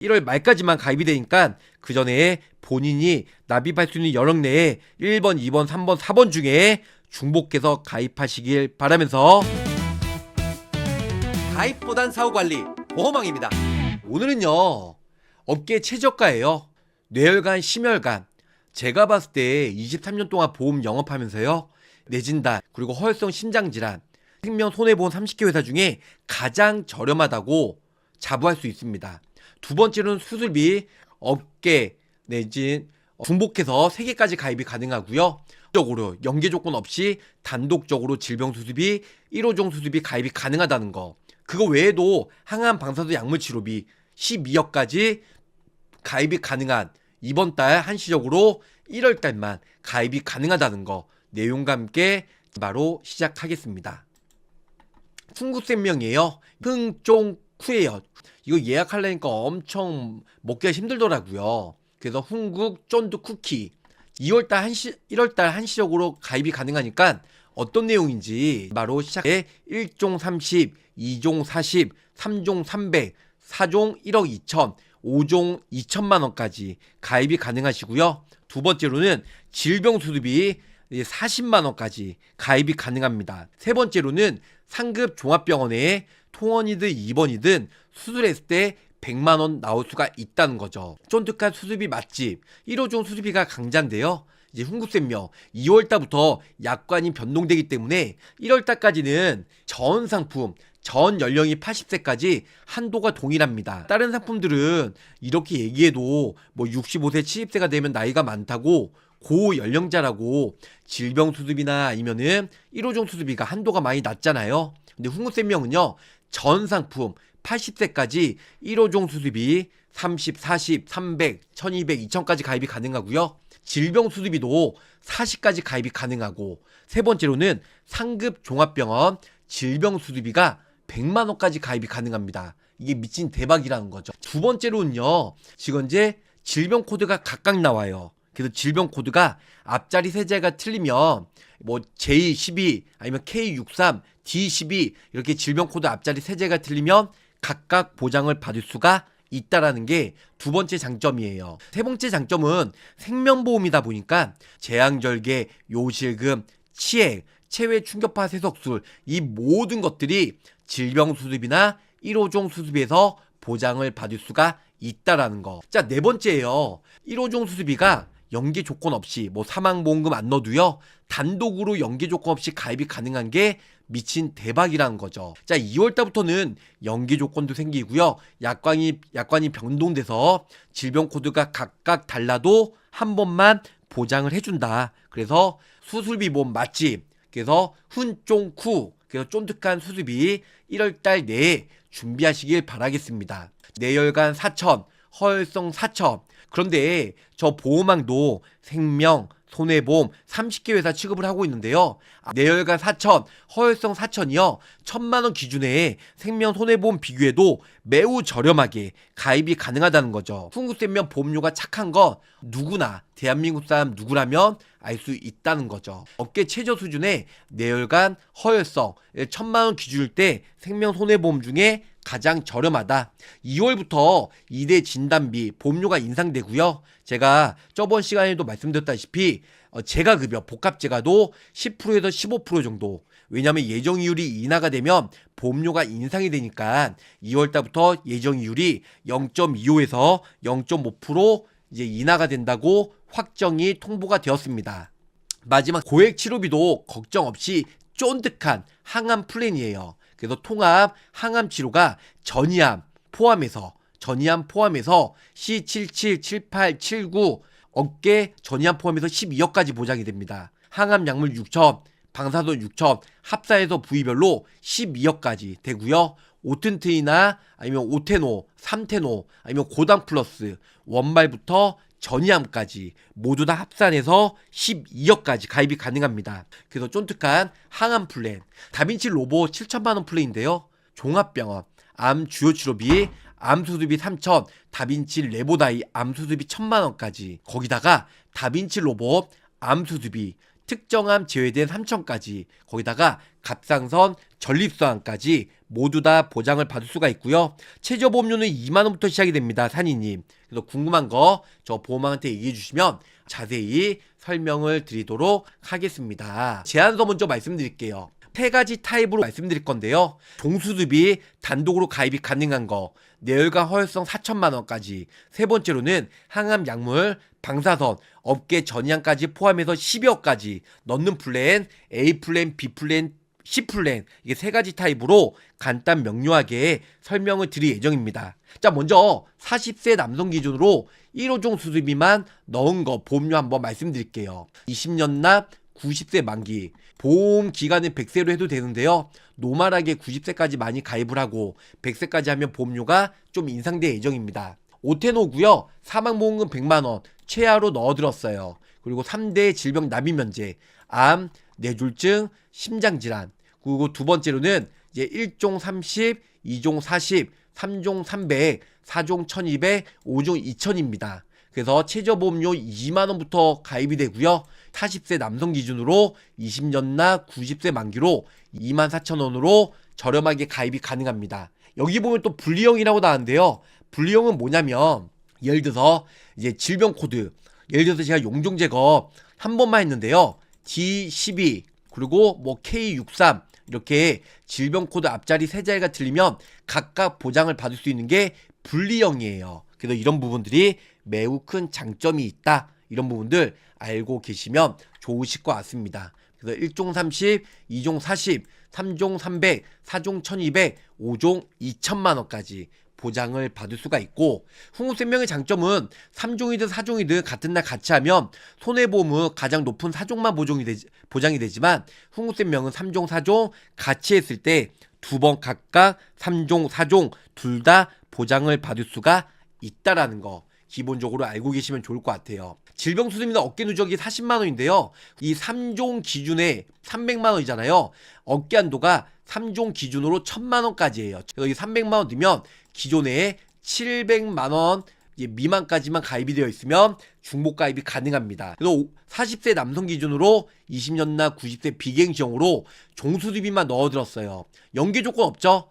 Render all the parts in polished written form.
1월 말까지만 가입이 되니까 그 전에 본인이 납입할 수 있는 여력 내에 1번, 2번, 3번, 4번 중에 중복해서 가입하시길 바라면서 가입보단 사후관리 보험왕입니다. 오늘은요 업계 최저가예요. 뇌혈관, 심혈관. 제가 봤을 때 23년 동안 보험 영업하면서요 뇌진단 그리고 허혈성 심장질환 생명 손해보험 30개 회사 중에 가장 저렴하다고 자부할 수 있습니다. 두 번째로는 수술비 업계 내진 중복해서 3개까지 가입이 가능하고요. 적으로 연계 조건 없이 단독적으로 질병 수술비 1호종 수술비 가입이 가능하다는 거. 그거 외에도 항암 방사선 약물 치료비 12억까지 가입이 가능한 이번 달 한시적으로 1월 달만 가입이 가능하다는 거 내용과 함께 바로 시작하겠습니다. 흥국생명이에요. 흥쫑쿠예요. 이거 예약하려니까 엄청 먹기가 힘들더라고요. 그래서 흥국 쫀드 쿠키 1월달 한시적으로 가입이 가능하니까 어떤 내용인지 바로 시작해 1종 30, 2종 40, 3종 300, 4종 1억 2천, 5종 2천만 원까지 가입이 가능하시고요. 두 번째로는 질병수술비 40만 원까지 가입이 가능합니다. 세 번째로는 상급 종합병원에 통원이든 입원이든 수술했을 때 100만 원 나올 수가 있다는 거죠. 쫀득한 수술비 맛집 1호종 수술비가 강자인데요. 이제 흥국생명 2월달부터 약관이 변동되기 때문에 1월달까지는 전 상품 전 연령이 80세까지 한도가 동일합니다. 다른 상품들은 이렇게 얘기해도 뭐 65세 70세가 되면 나이가 많다고 고연령자라고 질병 수술비나 아니면은 1호종 수술비가 한도가 많이 낮잖아요. 근데 흥국생명은요 전 상품 80세까지 1호종 수술비 30, 40, 300, 1200, 2000까지 가입이 가능하고요. 질병 수술비도 40까지 가입이 가능하고 세 번째로는 상급 종합병원 질병 수술비가 100만 원까지 가입이 가능합니다. 이게 미친 대박이라는 거죠. 두 번째로는요. 지금 이제 질병 코드가 각각 나와요. 그래서 질병 코드가 앞자리 세 자리가 틀리면 뭐 J12 아니면 K63, D12 이렇게 질병 코드 앞자리 세 자리가 틀리면 각각 보장을 받을 수가 있다라는 게 두 번째 장점이에요. 세 번째 장점은 생명보험이다 보니까 재앙절개, 요실금, 치액, 체외 충격파 세석술 이 모든 것들이 질병 수술비나 1호종 수술비에서 보장을 받을 수가 있다라는 거. 자, 네 번째예요. 1호종 수술비가 연계 조건 없이 뭐 사망보험금 안 넣어도요 단독으로 연계 조건 없이 가입이 가능한 게 미친 대박이라는 거죠. 자, 2월달부터는 연계 조건도 생기고요. 약관이 변동돼서 질병 코드가 각각 달라도 한 번만 보장을 해준다. 그래서 수술비 보험 맛집. 그래서 훈쫑쿠. 그래서 쫀득한 수술비 1월달 내에 준비하시길 바라겠습니다. 뇌혈관 4천, 허혈성 4천. 그런데 저 보험왕도 생명, 손해보험 30개 회사 취급을 하고 있는데요. 뇌혈관 4천, 허혈성 4천이요. 1000만 원 기준에 생명 손해보험 비교해도 매우 저렴하게 가입이 가능하다는 거죠. 흥국생명 보험료가 착한 건 누구나 대한민국 사람 누구라면 알 수 있다는 거죠. 업계 최저 수준의 뇌혈관, 허혈성 1000만 원 기준일 때 생명 손해보험 중에 가장 저렴하다. 2월부터 2대 진단비 보험료가 인상되고요. 제가 저번 시간에도 말씀드렸다시피 재가급여 복합재가도 10%에서 15% 정도. 왜냐하면 예정이율이 인하가 되면 보험료가 인상이 되니까 2월달부터 예정이율이 0.25에서 0.5% 이제 인하가 된다고 확정이 통보가 되었습니다. 마지막 고액 치료비도 걱정 없이 쫀득한 항암 플랜이에요. 그래서 통합 항암 치료가 전이암 포함해서 C77, 78, 79 어깨 전이암 포함해서 12억까지 보장이 됩니다. 항암 약물 6천, 방사선 6천 합사해서 부위별로 12억까지 되고요. 오튼트이나 아니면 오테노, 삼테노 아니면 고당 플러스 원말부터 전이암까지 모두 다 합산해서 12억까지 가입이 가능합니다. 그래서 쫀득한 항암 플랜 다빈치 로봇 7천만원 플랜인데요. 종합병원 암 주요 치료비 암수술비 3천 다빈치 레보다이 암수술비 1000만원까지 거기다가 다빈치 로봇 암수술비 특정함 제외된 3천까지, 거기다가 갑상선, 전립선암까지 모두 다 보장을 받을 수가 있고요. 최저보험료는 2만원부터 시작이 됩니다, 산이님. 그래서 궁금한 거 저 보험왕한테 얘기해 주시면 자세히 설명을 드리도록 하겠습니다. 제안서 먼저 말씀드릴게요. 세 가지 타입으로 말씀드릴 건데요. 종수습이 단독으로 가입이 가능한 거, 뇌혈관 허혈성 4천만원까지, 세 번째로는 항암 약물, 방사선, 업계 전이항까지 포함해서 12억까지 넣는 플랜, A 플랜, B 플랜, C 플랜, 이게 세 가지 타입으로 간단 명료하게 설명을 드릴 예정입니다. 자, 먼저 40세 남성 기준으로 1호종 수술비만 넣은 거 보험료 한번 말씀드릴게요. 20년 납 90세 만기, 보험 기간은 100세로 해도 되는데요. 노멀하게 90세까지 많이 가입을 하고 100세까지 하면 보험료가 좀 인상될 예정입니다. 5텐오고요. 사망보험금 100만원 최하로 넣어들었어요. 그리고 3대 질병 납입 면제, 암, 뇌졸중, 심장질환. 그리고 두 번째로는 이제 1종 30, 2종 40, 3종 300, 4종 1200, 5종 2000입니다. 그래서 최저보험료 2만원부터 가입이 되고요. 40세 남성 기준으로 20년 납 90세 만기로 24,000원으로 저렴하게 가입이 가능합니다. 여기 보면 또 분리형이라고 나왔는데요. 분리형은 뭐냐면 예를 들어서 이제 질병 코드, 예를 들어서 제가 용종 제거 한 번만 했는데요. D12 그리고 뭐 K63 이렇게 질병 코드 앞자리 세 자리가 틀리면 각각 보장을 받을 수 있는 게 분리형이에요. 그래서 이런 부분들이 매우 큰 장점이 있다. 이런 부분들 알고 계시면 좋으실 것 같습니다. 그래서 1종 30, 2종 40, 3종 300, 4종 1200, 5종 2000만원까지 보장을 받을 수가 있고, 흥국생명의 장점은 3종이든 4종이든 같은 날 같이 하면 손해보험은 가장 높은 4종만 보장이 되지만 흥국생명은 3종 4종 같이 했을 때 두 번 각각 3종 4종 둘 다 보장을 받을 수가 있다라는 거 기본적으로 알고 계시면 좋을 것 같아요. 질병수술비나 어깨 누적이 40만원인데요. 이 3종 기준에 300만원이잖아요. 어깨 한도가 3종 기준으로 1000만원까지예요. 그래서 이 300만원 넣으면 기존에 700만원 미만까지만 가입이 되어 있으면 중복 가입이 가능합니다. 그래서 40세 남성 기준으로 20년 납 90세 비갱시형으로 종수술비만 넣어들었어요. 연계 조건 없죠?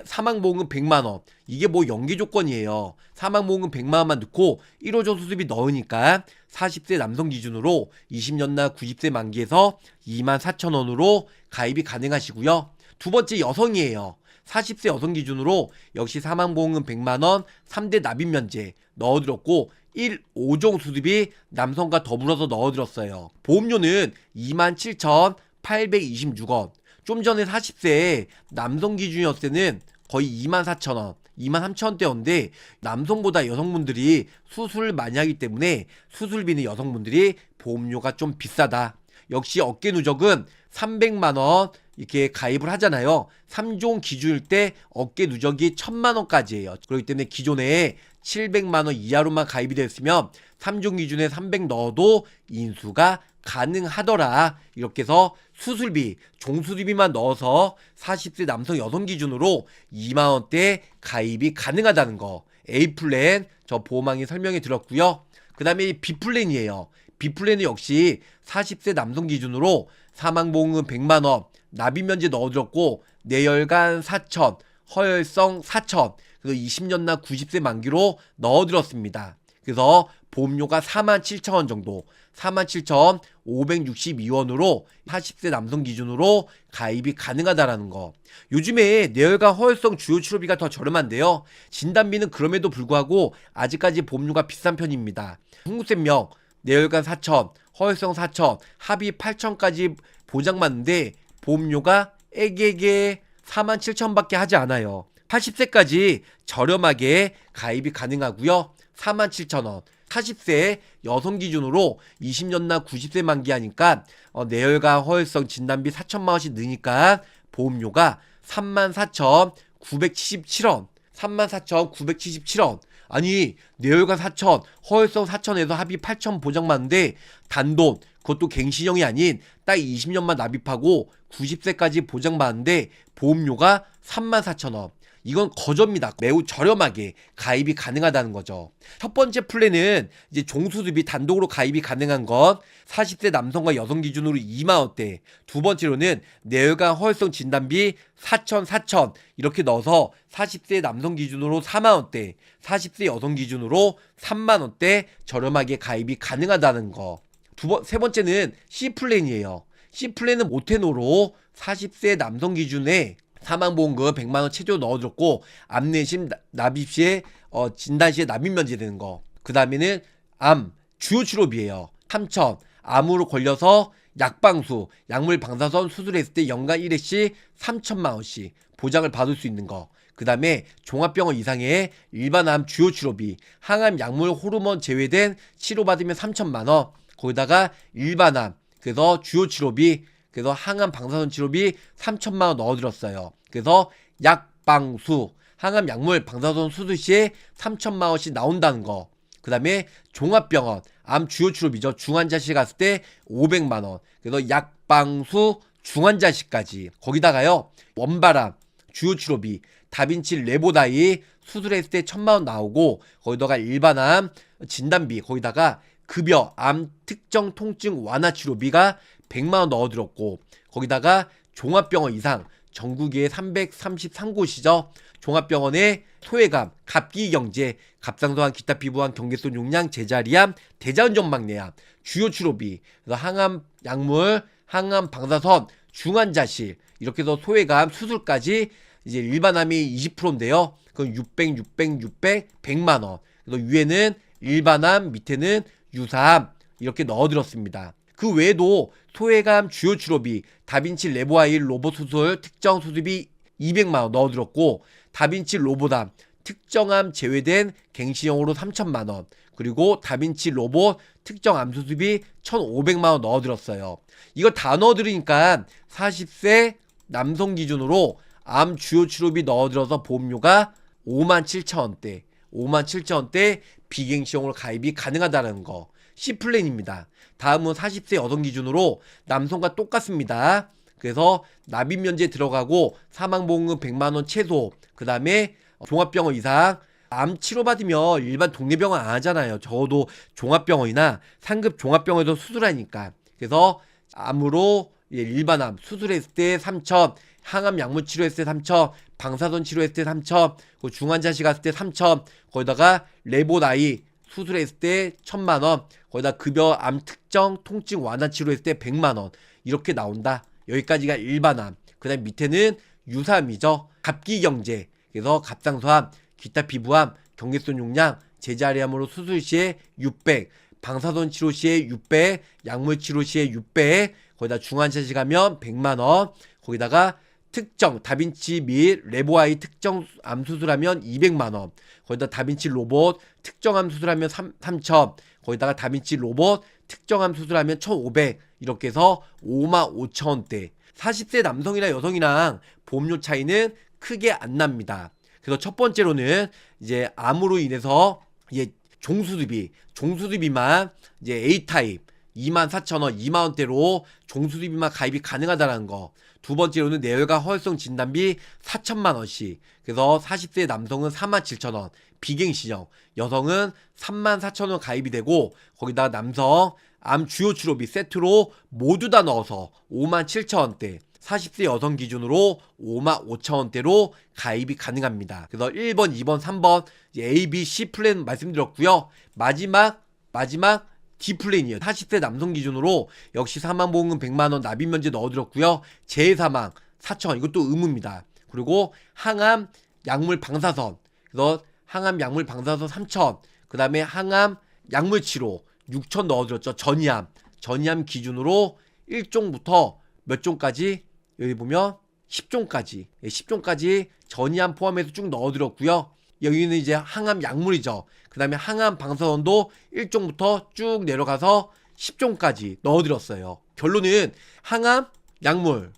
사망보험금 100만원. 이게 뭐 연계 조건이에요. 사망보험금 100만원만 넣고 1호종 수술비 넣으니까 40세 남성 기준으로 20년 납 90세 만기에서 24,000원으로 가입이 가능하시고요. 두 번째 여성이에요. 40세 여성 기준으로 역시 사망보험금 100만원 3대 납입 면제 넣어들었고 5종 수술비 남성과 더불어서 넣어들었어요. 보험료는 27,826원. 좀 전에 40세 남성 기준이었을 때는 거의 24,000원, 23,000원대였는데 남성보다 여성분들이 수술을 많이 하기 때문에 수술비는 여성분들이 보험료가 좀 비싸다. 역시 어깨 누적은 300만원 이렇게 가입을 하잖아요. 3종 기준일 때 어깨 누적이 1000만원까지예요. 그렇기 때문에 기존에 700만원 이하로만 가입이 되었으면 3종 기준에 300 넣어도 인수가 가능하더라. 이렇게 해서 수술비, 종수술비만 넣어서 40세 남성 여성 기준으로 2만원대 가입이 가능하다는 거 A 플랜 저 보험왕이 설명해 드렸고요. 그 다음에 B 플랜이에요. B 플랜은 역시 40세 남성 기준으로 사망보험금 100만원 납입 면제 넣어드렸고 뇌혈관 4천, 허혈성 4천, 그래서 20년 납 90세 만기로 넣어드렸습니다. 그래서 보험료가 47,000원 정도, 47,562원으로 40세 남성 기준으로 가입이 가능하다라는 거. 요즘에 뇌혈관 허혈성 주요 치료비가 더 저렴한데요. 진단비는 그럼에도 불구하고 아직까지 보험료가 비싼 편입니다. 흥국생명 뇌혈관 4천, 허혈성 4천, 합의 8천까지 보장받는데 보험료가 애게게 47,000원밖에 하지 않아요. 80세까지 저렴하게 가입이 가능하고요. 47,000원. 40세 여성 기준으로 20년 납 90세 만기하니까 뇌혈관 허혈성 진단비 4천만원씩 느니까 보험료가 34,977원. 34,977원. 아니 뇌혈관 4천, 허혈성 4천에서 합의 8천 보장받는데 단돈, 그것도 갱신형이 아닌 딱 20년만 납입하고 90세까지 보장받는데 보험료가 34,000원. 이건 거저입니다. 매우 저렴하게 가입이 가능하다는 거죠. 첫 번째 플랜은 이제 종수습이 단독으로 가입이 가능한 건 40세 남성과 여성 기준으로 2만 원대. 두 번째로는 뇌혈관 허혈성 진단비 4천 이렇게 넣어서 40세 남성 기준으로 4만 원대, 40세 여성 기준으로 3만 원대 저렴하게 가입이 가능하다는 거. 세 번째는 C 플랜이에요. C 플랜은 모테노로 40세 남성 기준에 사망보험금 100만원 최저 넣어줬고 암내심 납입시에 진단시에 납입 면제되는 거. 그 다음에는 암 주요 치료비예요. 3천. 암으로 걸려서 약방수 약물 방사선 수술했을 때 연간 1회씩 3천만원씩 보장을 받을 수 있는 거. 그 다음에 종합병원 이상의 일반 암 주요 치료비, 항암 약물 호르몬 제외된 치료받으면 3천만원. 거기다가 일반 암, 그래서 주요 치료비, 그래서 항암 방사선 치료비 3천만원 넣어드렸어요. 그래서 약방수 항암 약물 방사선 수술 시에 3천만원씩 나온다는 거. 그 다음에 종합병원 암 주요 치료비죠. 중환자실 갔을 때 500만원. 그래서 약방수 중환자실까지. 거기다가요 원발암 주요 치료비 다빈치 레보다이 수술했을 때 1,000만원 나오고, 거기다가 일반암 진단비, 거기다가 급여 암 특정 통증 완화 치료비가 100만원 넣어드렸고, 거기다가 종합병원 이상 전국에 333곳이죠. 종합병원에 소외감, 갑기경제, 갑상선암, 기타 피부암, 경계선 용량, 제자리암, 대장전막내암, 주요 치료비, 그래서 항암 약물, 항암 방사선, 중환자실, 이렇게 해서 소외감, 수술까지 이제 일반암이 20%인데요. 그건 600, 100만원. 그래서 위에는 일반암, 밑에는 유사암 이렇게 넣어드렸습니다. 그 외에도 소외감 주요 치료비, 다빈치 레보아이 로봇 수술 특정 수술비 200만원 넣어드렸고, 다빈치 로봇암 특정암 제외된 갱신형으로 3천만원, 그리고 다빈치 로봇 특정 암 수술비 1,500만원 넣어드렸어요. 이거 다 넣어드리니까 40세 남성 기준으로 암 주요 치료비 넣어들어서 보험료가 57,000원대, 57,000원대 비갱신형으로 가입이 가능하다는 거. C 플랜입니다. 다음은 40세 여성 기준으로 남성과 똑같습니다. 그래서 납입 면제 들어가고 사망보험금 100만원 최소, 그 다음에 종합병원 이상. 암 치료받으면 일반 동네병원 안 하잖아요. 적어도 종합병원이나 상급 종합병원에서 수술하니까. 그래서 암으로 일반 암 수술했을 때 3천, 항암 약물 치료했을 때 3천, 방사선 치료했을 때 3천, 중환자실 갔을 때 3천, 거기다가 레보나이 수술했을 때 1,000만원, 거기다 급여 암 특정 통증 완화 치료했을 때 100만원. 이렇게 나온다. 여기까지가 일반암. 그 다음 밑에는 유사암이죠. 갑기경제, 그래서 갑상선암, 기타 피부암, 경계선 용량, 제자리암으로 수술 시에 600, 방사선 치료 시에 600, 약물 치료 시에 600, 거기다 중환자실 가면 100만원, 거기다가 특정 다빈치 및 레보아이 특정 암 수술하면 200만원, 거기다 다빈치 로봇 특정 암 수술하면 3천, 거기다가 다빈치 로봇 특정 암 수술하면 1,500, 이렇게 해서 55,000원대. 40세 남성이나 여성이랑 보험료 차이는 크게 안 납니다. 그래서 첫 번째로는 이제 암으로 인해서 이제 종수술비만 이제 A타입 24,000원, 2만원대로 종수술비만 가입이 가능하다는 거. 두 번째로는 뇌혈관 허혈성 진단비 4천만원씩. 그래서 40세 남성은 47,000원 비갱신형, 여성은 34,000원 가입이 되고, 거기다가 남성 암 주요 치료비 세트로 모두 다 넣어서 57,000원대, 40세 여성 기준으로 55,000원대로 가입이 가능합니다. 그래서 1번, 2번, 3번 A, B, C 플랜 말씀드렸고요. 마지막 D 플랜이에요. 40세 남성 기준으로 역시 사망보험금 100만원 납입 면제 넣어드렸고요. 재해사망 4,000원, 이것도 의무입니다. 그리고 항암 약물 방사선, 그래서 항암 약물 방사선 3,000원, 그 다음에 항암 약물 치료 6,000 넣어드렸죠. 전이암 기준으로 1종부터 몇 종까지, 여기 보면 10종까지 10종까지 전이암 포함해서 쭉 넣어드렸고요. 여기는 이제 항암 약물이죠. 그 다음에 항암 방사선도 1종부터 쭉 내려가서 10종까지 넣어드렸어요. 결론은 항암 약물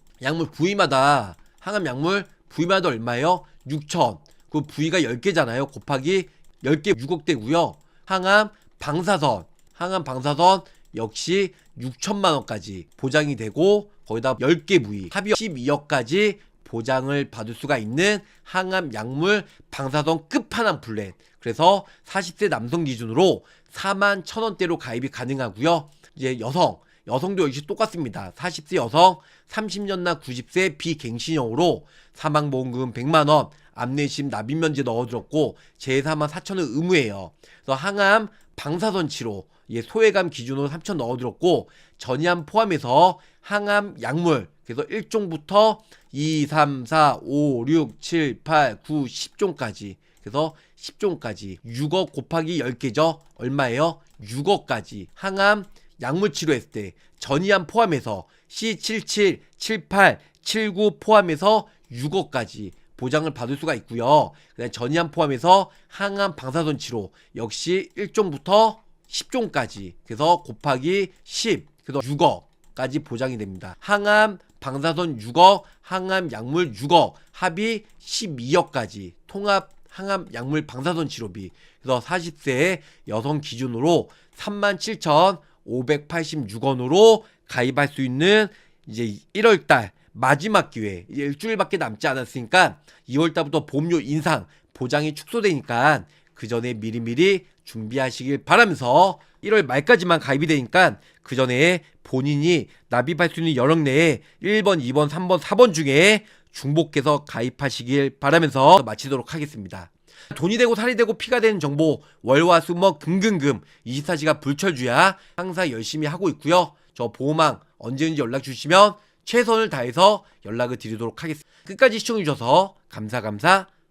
부위마다, 항암 약물 부위마다 얼마예요? 6,000. 그 부위가 10개잖아요. 곱하기 10개 6억대고요. 항암 방사선 역시 6천만원까지 보장이 되고, 거기다 10개 부위 합의 12억까지 보장을 받을 수가 있는 항암 약물 방사선 끝판왕 플랜. 그래서 40세 남성 기준으로 41,000원대로 가입이 가능하고요. 이제 여성도 역시 똑같습니다. 40세 여성, 30년나 90세 비갱신형으로 사망보험금 100만원, 암내심 납입면제 넣어들었고 제4만 4천원 의무예요. 그래서 항암 방사선 치료 소외감 기준으로 3천 넣어들었고 전이암 포함해서 항암 약물 그래서 1종부터 2, 3, 4, 5, 6, 7, 8, 9, 10종까지 그래서 10종까지 6억 곱하기 10개죠. 얼마예요? 6억까지 항암 약물 치료했을 때 전이암 포함해서 C77, 78, 79 포함해서 6억까지 보장을 받을 수가 있고요. 그다음 전이암 포함해서 항암 방사선 치료 역시 1종부터 10종까지 그래서 곱하기 10 그래서 6억까지 보장이 됩니다. 항암 방사선 6억, 항암 약물 6억, 합이 12억까지 통합 항암 약물 방사선 치료비. 그래서 40세 여성 기준으로 37,586원으로 가입할 수 있는 이제 1월달 마지막 기회. 이제 일주일밖에 남지 않았으니까 2월달부터 보험료 인상 보장이 축소되니까 그 전에 미리미리 준비하시길 바라면서 1월 말까지만 가입이 되니까 그 전에 본인이 납입할 수 있는 여력 내에 1번, 2번, 3번, 4번 중에 중복해서 가입하시길 바라면서 마치도록 하겠습니다. 돈이 되고 살이 되고 피가 되는 정보 월화수목 금금금 24시간 불철주야 항상 열심히 하고 있고요. 저 보호망 언제든지 연락 주시면 최선을 다해서 연락을 드리도록 하겠습니다. 끝까지 시청해주셔서 감사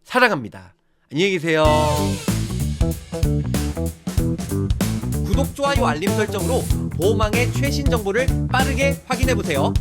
사랑합니다. 안녕히 계세요. 구독, 좋아요, 알림 설정으로 보호망의 최신 정보를 빠르게 확인해보세요.